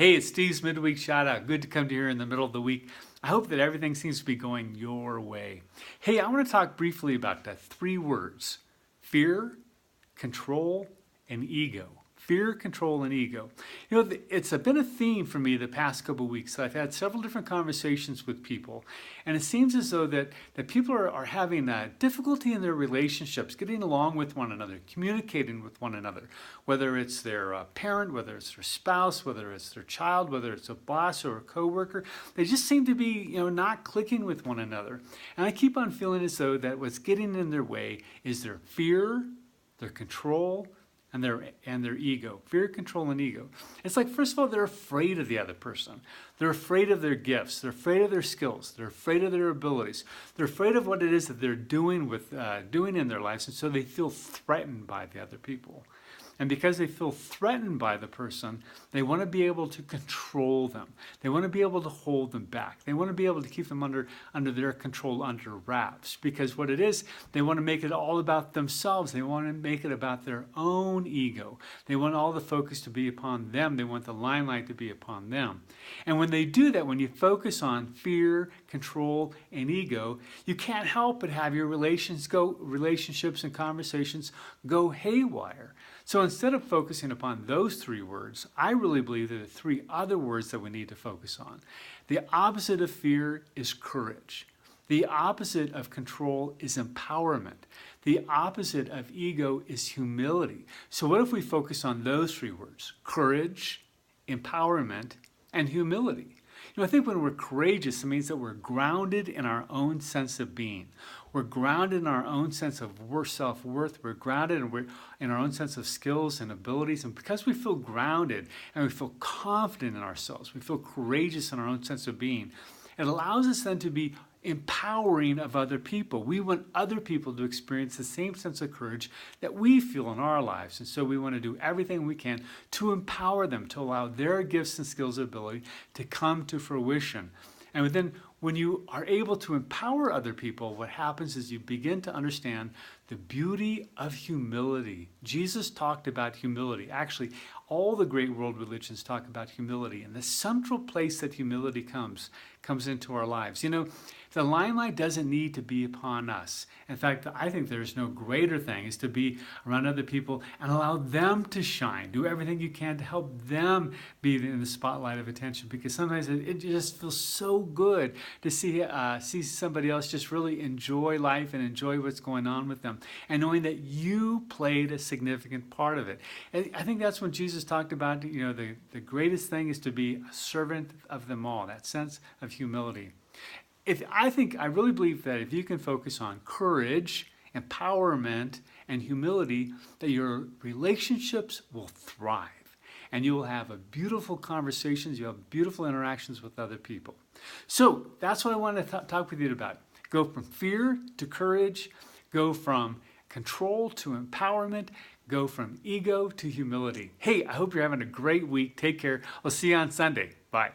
Hey, it's Steve's Midweek Shout Out. Good to come to here in the middle of the week. I hope that everything seems to be going your way. Hey, I want to talk briefly about the three words: fear, control, and ego. Fear, control, and ego. You know, it's been a theme for me the past couple of weeks. I've had several different conversations with people, and it seems as though that people are having difficulty in their relationships, getting along with one another, communicating with one another, whether it's their parent, whether it's their spouse, whether it's their child, whether it's a boss or a coworker. They just seem to be, not clicking with one another. And I keep on feeling as though that what's getting in their way is their fear, their control, and their ego. Fear, control, and ego. It's like, first of all, they're afraid of the other person. They're afraid of their gifts. They're afraid of their skills. They're afraid of their abilities. They're afraid of what it is that they're doing in their lives, and so they feel threatened by the other people. And because they feel threatened by the person, they want to be able to control them. They want to be able to hold them back. They want to be able to keep them under their control, under wraps. Because what it is, they want to make it all about themselves. They want to make it about their own ego. They want all the focus to be upon them. They want the limelight to be upon them. And when they do that, when you focus on fear, control, and ego, you can't help but have your relationships and conversations go haywire. So instead of focusing upon those three words, I really believe there are three other words that we need to focus on. The opposite of fear is courage. The opposite of control is empowerment. The opposite of ego is humility. So what if we focus on those three words: courage, empowerment, and humility? I think when we're courageous, it means that we're grounded in our own sense of being. We're grounded in our own sense of self-worth. We're grounded in our own sense of skills and abilities. And because we feel grounded and we feel confident in ourselves, we feel courageous in our own sense of being, it allows us then to be empowering of other people. We want other people to experience the same sense of courage that we feel in our lives. And so we want to do everything we can to empower them, to allow their gifts and skills and ability to come to fruition. And then when you are able to empower other people, what happens is you begin to understand the beauty of humility. Jesus talked about humility. Actually, all the great world religions talk about humility, and the central place that humility comes into our lives. The limelight doesn't need to be upon us. In fact, I think there's no greater thing is to be around other people and allow them to shine. Do everything you can to help them be in the spotlight of attention, because sometimes it just feels so good to see somebody else just really enjoy life and enjoy what's going on with them, and knowing that you played a significant part of it. And I think that's when Jesus talked about, the greatest thing is to be a servant of them all, that sense of humility. I really believe that if you can focus on courage, empowerment, and humility, that your relationships will thrive. And you will have beautiful conversations, you'll have beautiful interactions with other people. So that's what I want to talk with you about. Go from fear to courage, go from control to empowerment, go from ego to humility. Hey, I hope you're having a great week. Take care. I'll see you on Sunday. Bye.